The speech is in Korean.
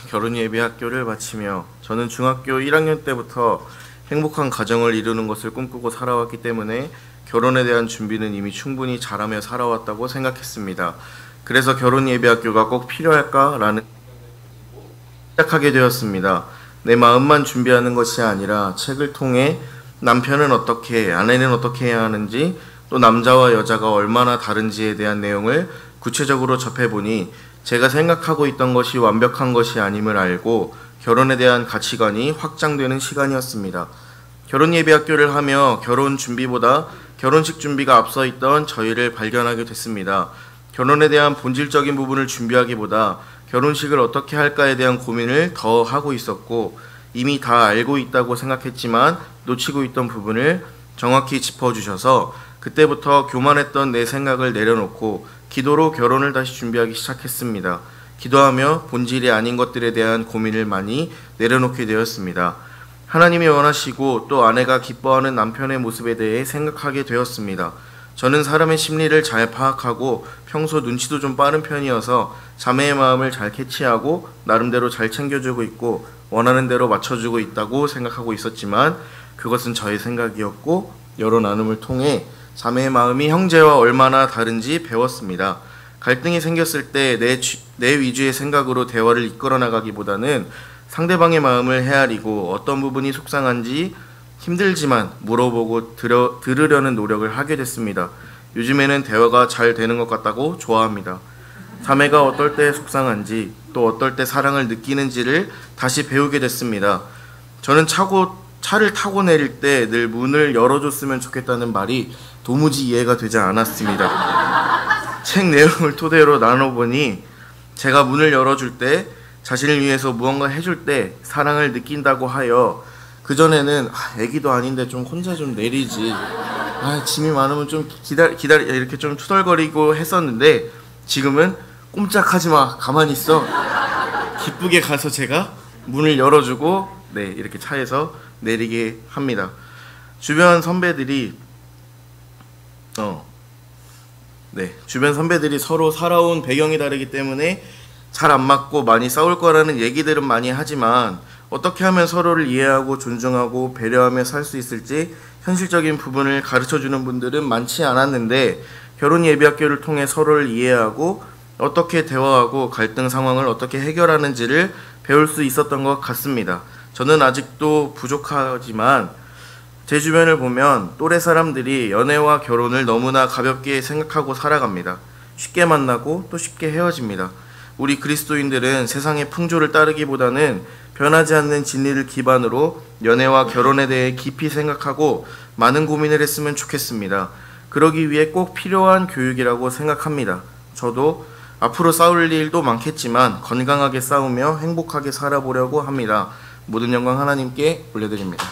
결혼예비학교를 마치며 저는 중학교 1학년 때부터 행복한 가정을 이루는 것을 꿈꾸고 살아왔기 때문에 결혼에 대한 준비는 이미 충분히 잘하며 살아왔다고 생각했습니다. 그래서 결혼예비학교가 꼭 필요할까라는 시작하게 되었습니다. 내 마음만 준비하는 것이 아니라 책을 통해 남편은 어떻게, 아내는 어떻게 해야 하는지, 또 남자와 여자가 얼마나 다른지에 대한 내용을 구체적으로 접해보니 제가 생각하고 있던 것이 완벽한 것이 아님을 알고 결혼에 대한 가치관이 확장되는 시간이었습니다. 결혼예비학교를 하며 결혼 준비보다 결혼식 준비가 앞서 있던 저희를 발견하게 됐습니다. 결혼에 대한 본질적인 부분을 준비하기보다 결혼식을 어떻게 할까에 대한 고민을 더 하고 있었고, 이미 다 알고 있다고 생각했지만 놓치고 있던 부분을 정확히 짚어주셔서 그때부터 교만했던 내 생각을 내려놓고 기도로 결혼을 다시 준비하기 시작했습니다. 기도하며 본질이 아닌 것들에 대한 고민을 많이 내려놓게 되었습니다. 하나님이 원하시고 또 아내가 기뻐하는 남편의 모습에 대해 생각하게 되었습니다. 저는 사람의 심리를 잘 파악하고 평소 눈치도 좀 빠른 편이어서 자매의 마음을 잘 캐치하고 나름대로 잘 챙겨주고 있고 원하는 대로 맞춰주고 있다고 생각하고 있었지만 그것은 저의 생각이었고, 여러 나눔을 통해 자매의 마음이 형제와 얼마나 다른지 배웠습니다. 갈등이 생겼을 때 내 위주의 생각으로 대화를 이끌어 나가기보다는 상대방의 마음을 헤아리고 어떤 부분이 속상한지 힘들지만 물어보고 들으려는 노력을 하게 됐습니다. 요즘에는 대화가 잘 되는 것 같다고 좋아합니다. 자매가 어떨 때 속상한지 또 어떨 때 사랑을 느끼는지를 다시 배우게 됐습니다. 저는 차를 타고 내릴 때 늘 문을 열어줬으면 좋겠다는 말이 도무지 이해가 되지 않았습니다. 책 내용을 토대로 나눠보니 제가 문을 열어줄 때, 자신을 위해서 무언가 해줄 때 사랑을 느낀다고 하여 그전에는 애기도 아닌데 좀 혼자 좀 내리지, 짐이 많으면 좀 기다려 이렇게 좀 투덜거리고 했었는데 지금은 꼼짝하지마, 가만히 있어, 기쁘게 가서 제가 문을 열어주고 이렇게 차에서 내리게 합니다. 주변 선배들이 서로 살아온 배경이 다르기 때문에 잘 안 맞고 많이 싸울 거라는 얘기들은 많이 하지만 어떻게 하면 서로를 이해하고 존중하고 배려하며 살 수 있을지 현실적인 부분을 가르쳐주는 분들은 많지 않았는데, 결혼예비학교를 통해 서로를 이해하고 어떻게 대화하고 갈등 상황을 어떻게 해결하는지를 배울 수 있었던 것 같습니다. 저는 아직도 부족하지만 제 주변을 보면 또래 사람들이 연애와 결혼을 너무나 가볍게 생각하고 살아갑니다. 쉽게 만나고 또 쉽게 헤어집니다. 우리 그리스도인들은 세상의 풍조를 따르기보다는 변하지 않는 진리를 기반으로 연애와 결혼에 대해 깊이 생각하고 많은 고민을 했으면 좋겠습니다. 그러기 위해 꼭 필요한 교육이라고 생각합니다. 저도 앞으로 싸울 일도 많겠지만 건강하게 싸우며 행복하게 살아보려고 합니다. 모든 영광 하나님께 올려드립니다.